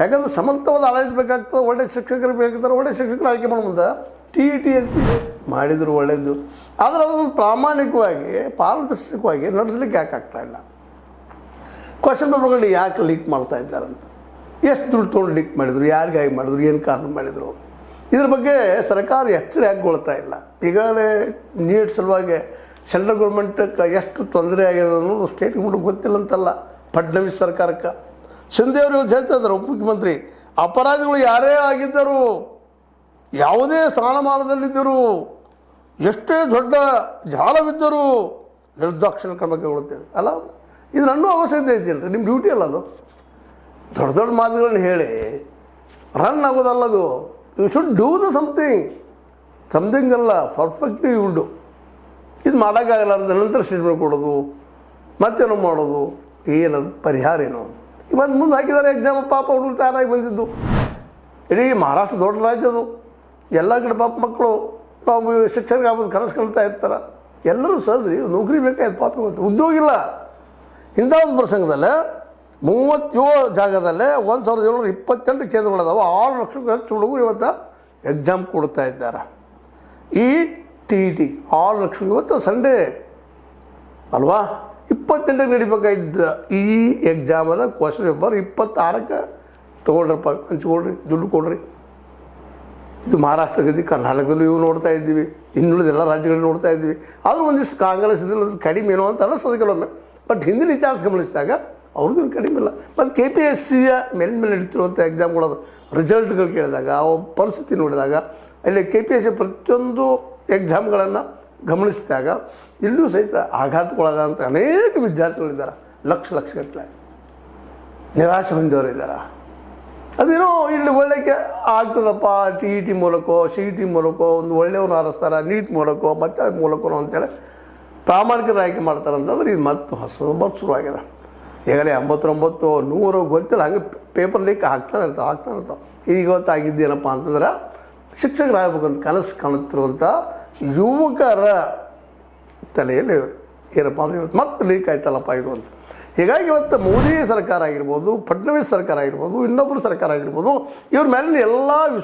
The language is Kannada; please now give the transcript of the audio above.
ಯಾಕಂದ್ರೆ ಸಮರ್ಥವಾದ ಆಡಳಿತ ಬೇಕಾಗ್ತದೆ, ಒಳ್ಳೆ ಶಿಕ್ಷಕರು ಬೇಕಾಗ್ತಾರೆ, ಒಳ್ಳೆ ಶಿಕ್ಷಕರು ಆಯ್ಕೆ ಮಾಡೋ ಮುಂದೆ TET ಅಂತ ಮಾಡಿದ್ರು ಒಳ್ಳೆಯದು. ಆದರೆ ಅದನ್ನು ಪ್ರಾಮಾಣಿಕವಾಗಿ ಪಾರದರ್ಶಕವಾಗಿ ನಡೆಸಲಿಕ್ಕೆ ಯಾಕೆ ಆಗ್ತಾಯಿಲ್ಲ? ಕ್ವಶನ್ ಪೇಪರ್ಗಳು ಯಾಕೆ ಲೀಕ್ ಮಾಡ್ತಾ ಇದ್ದಾರಂತ, ಎಷ್ಟು ದುಡ್ಡು ತೊಗೊಂಡು ಲೀಕ್ ಮಾಡಿದರು, ಯಾರಿಗಾಗಿ ಮಾಡಿದ್ರು, ಏನು ಕಾರಣ ಮಾಡಿದರು, ಇದ್ರ ಬಗ್ಗೆ ಸರ್ಕಾರ ಎಚ್ಚರ ಯಾಕೆಗೊಳ್ತಾ ಇಲ್ಲ? ಈಗಾಗಲೇ ನೀಟ್ ಸಲುವಾಗಿ ಸೆಂಟ್ರಲ್ ಗೌರ್ಮೆಂಟ್ಗೆ ಎಷ್ಟು ತೊಂದರೆ ಆಗಿದೆ ಅನ್ನೋದು ಸ್ಟೇಟ್ ಗೌರ್ಮೆಂಟ್ಗೆ ಗೊತ್ತಿಲ್ಲ ಅಂತಲ್ಲ, ಫಡ್ನವೀಸ್ ಸರ್ಕಾರಕ್ಕೆ. ಶಿಂದೆ ಅವರು ಇವತ್ತು ಹೇಳ್ತಾ ಇದ್ದಾರೆ, ಉಪಮುಖ್ಯಮಂತ್ರಿ, ಅಪರಾಧಿಗಳು ಯಾರೇ ಆಗಿದ್ದರು, ಯಾವುದೇ ಸ್ಥಾನಮಾನದಲ್ಲಿದ್ದರು, ಎಷ್ಟೇ ದೊಡ್ಡ ಜಾಲವಿದ್ದರೂ ನಿರ್ದಾಕ್ಷಿಣ್ಯ ಕ್ರಮ ಕೈಗೊಳ್ಳುತ್ತೇವೆ. ಅಲ್ಲ, ಇದು ನನ್ನ ಅವಶ್ಯಕತೆ ಐತಿಲ್ಲ, ನಿಮ್ಮ ಡ್ಯೂಟಿ ಅಲ್ಲ ಅದು. ದೊಡ್ಡ ದೊಡ್ಡ ಮಾತುಗಳನ್ನ ಹೇಳಿ ರನ್ ಆಗೋದಲ್ಲದು. You should do the something ಅಲ್ಲ, ಪರ್ಫೆಕ್ಟ್ಲಿ ಯು ವಿಲ್ ಡೂ. ಇದು ಮಾಡೋಕ್ಕಾಗಲಾರ್ದ ನಂತರ ಸ್ಟೇಟ್ಮೆಂಟ್ ಕೊಡೋದು, ಮತ್ತೇನೋ ಮಾಡೋದು, ಏನದು ಪರಿಹಾರ ಏನು? ಇವತ್ತು ಮುಂದೆ ಹಾಕಿದ್ದಾರೆ ಎಕ್ಸಾಮ್, ಪಾಪ ಹುಡುಗರು ತಯಾರಾಗಿ ಬಂದಿದ್ದು. ಇಡೀ ಮಹಾರಾಷ್ಟ್ರ ದೊಡ್ಡ ರಾಜ್ಯ ಅದು, ಎಲ್ಲ ಕಡೆ ಪಾಪ ಮಕ್ಕಳು ಶಿಕ್ಷಕರಿಗೆ ಆಗ್ಬೋದು ಕನಸು ಕಾಣ್ತಾ ಇರ್ತಾರೆ. ಎಲ್ಲರೂ ಸಹಜರಿ ನೌಕರಿ ಬೇಕಾಯ್ತು, ಪಾಪ ಇವತ್ತು ಉದ್ಯೋಗ ಇಲ್ಲ. ಇಂಥ ಒಂದು ಪ್ರಸಂಗದಲ್ಲೇ 37 ಜಾಗದಲ್ಲೇ 1728 ಕೇಂದ್ರಗಳದಾವೆ. 6 ಲಕ್ಷಕ್ಕೂ ಹೆಚ್ಚು ಹುಡುಗರು ಇವತ್ತು ಎಕ್ಸಾಮ್ ಕೊಡ್ತಾ ಇದ್ದಾರೆ. ಈ TET 6 ಲಕ್ಷ ಇವತ್ತು ಸಂಡೇ ಅಲ್ವಾ, 28ಕ್ಕೆ ನಡಿಬೇಕಾಗಿದ್ದ ಈ ಎಕ್ಸಾಮದ ಕ್ವಶನ್ ಪೇಪರ್ 26ಕ್ಕೆ ತೊಗೊಳ್ರಪ್ಪ, ಹಂಚ್ಕೊಳ್ರಿ, ದುಡ್ಡು ಕೊಡ್ರಿ. ಇದು ಮಹಾರಾಷ್ಟ್ರ ಗತಿ, ಕರ್ನಾಟಕದಲ್ಲೂ ಇವು ನೋಡ್ತಾ ಇದ್ದೀವಿ, ಇನ್ನುಳಿದ ಎಲ್ಲ ರಾಜ್ಯಗಳು ನೋಡ್ತಾ ಇದ್ದೀವಿ. ಆದರೂ ಒಂದಿಷ್ಟು ಕಾಂಗ್ರೆಸ್ ಇದ್ರಲ್ಲಿ ಕಡಿಮೆ ಏನೋ ಅಂತ ಅನ್ನಿಸ್ತದೆ ಕೆಲವೊಮ್ಮೆ. ಬಟ್ ಹಿಂದಿನ ಇತಿಹಾಸ ಗಮನಿಸಿದಾಗ ಅವ್ರದ್ದು ಕಡಿಮೆ ಇಲ್ಲ. ಮತ್ತು KPSCಯ ಮೇಲ್ಮೇಲೆ ನಡೀತಿರುವಂಥ ಎಕ್ಸಾಮ್ಗಳದು ರಿಸಲ್ಟ್ಗಳು ಕೇಳಿದಾಗ, ಅವು ಪರಿಸ್ಥಿತಿ ನೋಡಿದಾಗ, ಅಲ್ಲಿ KPSC ಪ್ರತಿಯೊಂದು ಎಕ್ಸಾಮ್ಗಳನ್ನು ಗಮನಿಸಿದಾಗ ಇಲ್ಲೂ ಸಹಿತ ಆಘಾತಕ್ಕೊಳಗಾದಂಥ ಅನೇಕ ವಿದ್ಯಾರ್ಥಿಗಳಿದ್ದಾರೆ. ಲಕ್ಷಗಟ್ಟಲೆ ನಿರಾಶೆ ಹೊಂದಿದವರು ಇದ್ದಾರೆ. ಅದೇನೋ ಇಲ್ಲಿ ಒಳ್ಳೆಗೆ ಆಗ್ತದಪ್ಪ, TET ಮೂಲಕವೋ CET ಮೂಲಕವೋ ಒಂದು ಒಳ್ಳೆಯವ್ರನ್ನ ಆರಿಸ್ತಾರೆ, ನೀಟ್ ಮೂಲಕವೋ ಮತ್ತು ಮೂಲಕವೋ ಅಂತೇಳಿ ಪ್ರಾಮಾಣಿಕರು ಆಯ್ಕೆ ಮಾಡ್ತಾರೆ ಅಂತಂದ್ರೆ ಇದು ಮತ್ತು ಹೊಸ ಶುರುವಾಗಿದೆ. ಈಗಲೇ 89, 100 ಗೊತ್ತಿಲ್ಲ, ಹಂಗೆ ಪೇಪರ್ ಲೀಕ್ ಆಗ್ತಾನೆ ಇರ್ತಾವೆ. ಈಗ ಇವತ್ತಾಗಿದ್ದೇನಪ್ಪ ಅಂತಂದ್ರೆ ಶಿಕ್ಷಕರಾಗಬೇಕಂತ ಕನಸು ಕಾಣುತ್ತಿರುವಂಥ ಯುವಕರ ತಲೆಯಲ್ಲಿ ಏನಪ್ಪ ಅಂದರೆ ಇವತ್ತು ಮತ್ತೆ ಲೀಕ್ ಆಯ್ತಲ್ಲಪ್ಪ ಇದು ಅಂತ. ಹೀಗಾಗಿ ಇವತ್ತು ಮೋದಿ ಸರ್ಕಾರ ಆಗಿರ್ಬೋದು, ಫಡ್ನವೀಸ್ ಸರ್ಕಾರ ಆಗಿರ್ಬೋದು, ಇನ್ನೊಬ್ಬರು ಸರ್ಕಾರ ಆಗಿರ್ಬೋದು, ಇವ್ರ ಮೇಲಿನ ಎಲ್ಲ